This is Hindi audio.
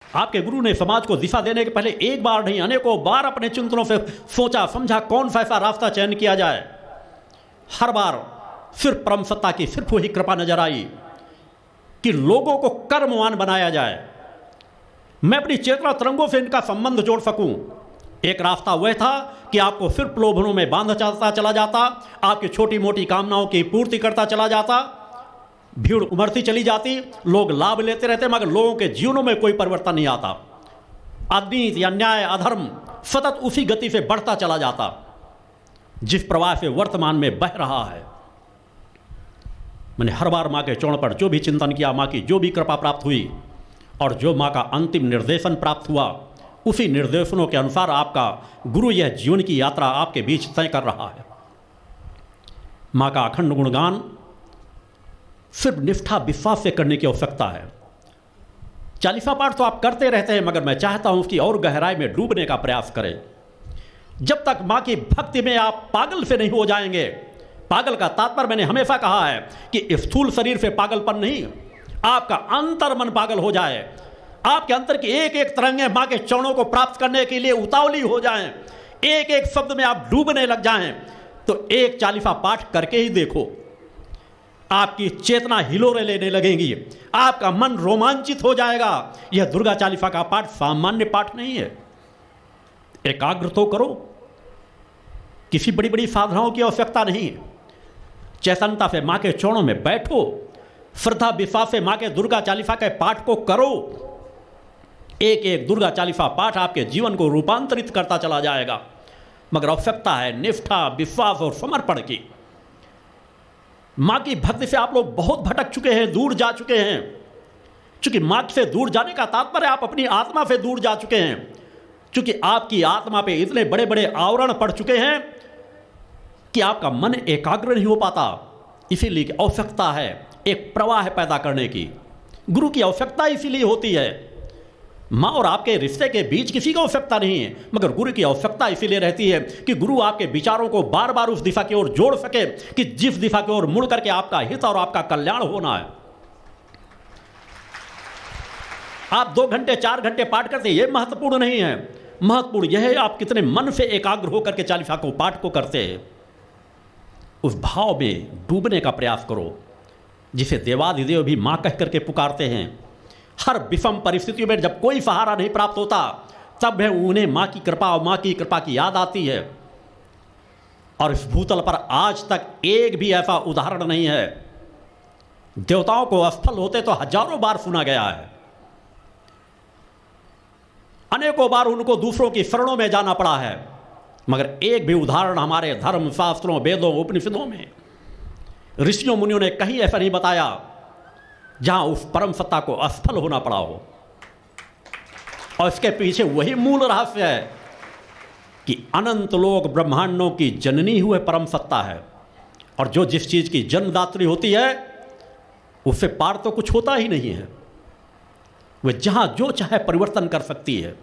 आपके गुरु ने समाज को दिशा देने के पहले एक बार नहीं अनेकों बार अपने चिंतनों से सोचा समझा कौन सा ऐसा रास्ता चयन किया जाए। हर बार सिर्फ परम सत्ता की सिर्फ वही कृपा नजर आई कि लोगों को कर्मवान बनाया जाए, मैं अपनी चेतना तरंगों से इनका संबंध जोड़ सकूं। एक रास्ता वह था कि आपको सिर्फ प्रलोभनों में बांधता चला जाता, आपकी छोटी मोटी कामनाओं की पूर्ति करता चला जाता, भीड़ उमड़ती चली जाती, लोग लाभ लेते रहते, मगर लोगों के जीवनों में कोई परिवर्तन नहीं आता। अनीति, अन्याय, अधर्म सतत उसी गति से बढ़ता चला जाता जिस प्रवाह से वर्तमान में बह रहा है। मैंने हर बार माँ के चरण पर जो भी चिंतन किया, माँ की जो भी कृपा प्राप्त हुई और जो माँ का अंतिम निर्देशन प्राप्त हुआ, उसी निर्देशनों के अनुसार आपका गुरु यह जीवन की यात्रा आपके बीच तय कर रहा है। माँ का अखंड गुणगान सिर्फ निष्ठा विश्वास से करने की आवश्यकता है। चालीसा पाठ तो आप करते रहते हैं, मगर मैं चाहता हूं कि और गहराई में डूबने का प्रयास करें। जब तक माँ की भक्ति में आप पागल से नहीं हो जाएंगे, पागल का तात्पर्य मैंने हमेशा कहा है कि स्थूल शरीर से पागलपन नहीं, आपका अंतर मन पागल हो जाए, आपके अंतर की एक एक तरंगे माँ के चरणों को प्राप्त करने के लिए उतावली हो जाएं, एक एक शब्द में आप डूबने लग जाएं, तो एक चालीसा पाठ करके ही देखो, आपकी चेतना हिलोरे लेने लगेंगी, आपका मन रोमांचित हो जाएगा। यह दुर्गा चालीसा का पाठ सामान्य पाठ नहीं है। एकाग्र तो करो, किसी बड़ी बड़ी साधनाओं की आवश्यकता नहीं है। चैतन्यता से माँ के चरणों में बैठो, श्रद्धा विश्वास से माँ के दुर्गा चालीसा के पाठ को करो। एक एक दुर्गा चालीसा पाठ आपके जीवन को रूपांतरित करता चला जाएगा, मगर आवश्यकता है निष्ठा, विश्वास और समर्पण की। माँ की भक्ति से आप लोग बहुत भटक चुके हैं, दूर जा चुके हैं। चूंकि माँ से दूर जाने का तात्पर्य आप अपनी आत्मा से दूर जा चुके हैं, चूंकि आपकी आत्मा पे इतने बड़े बड़े आवरण पड़ चुके हैं कि आपका मन एकाग्र नहीं हो पाता। इसीलिए आवश्यकता है एक प्रवाह पैदा करने की। गुरु की आवश्यकता इसीलिए होती है। माँ और आपके रिश्ते के बीच किसी की आवश्यकता नहीं है, मगर गुरु की आवश्यकता इसीलिए रहती है कि गुरु आपके विचारों को बार बार उस दिशा की ओर जोड़ सके कि जिस दिशा की ओर मुड़ करके आपका हित और आपका कल्याण होना है। आप 2 घंटे 4 घंटे पाठ करते, यह महत्वपूर्ण नहीं है। महत्वपूर्ण यह है आप कितने मन से एकाग्र होकर के चालीसा को पाठ को करते हैं। उस भाव में डूबने का प्रयास करो जिसे देवादिदेव भी माँ कह करके पुकारते हैं। हर विषम परिस्थितियों में जब कोई सहारा नहीं प्राप्त होता, तब है उन्हें माँ की कृपा और माँ की कृपा की याद आती है। और इस भूतल पर आज तक एक भी ऐसा उदाहरण नहीं है। देवताओं को असफल होते तो हजारों बार सुना गया है, अनेकों बार उनको दूसरों की शरणों में जाना पड़ा है, मगर एक भी उदाहरण हमारे धर्म शास्त्रों, वेदों, उपनिषदों में, ऋषियों मुनियों ने कहीं ऐसा नहीं बताया जहां उस परम सत्ता को असफल होना पड़ा हो। और इसके पीछे वही मूल रहस्य है कि अनंत लोक ब्रह्मांडों की जननी हुए परम सत्ता है, और जो जिस चीज की जन्मदात्री होती है उससे पार तो कुछ होता ही नहीं है। वह जहां जो चाहे परिवर्तन कर सकती है।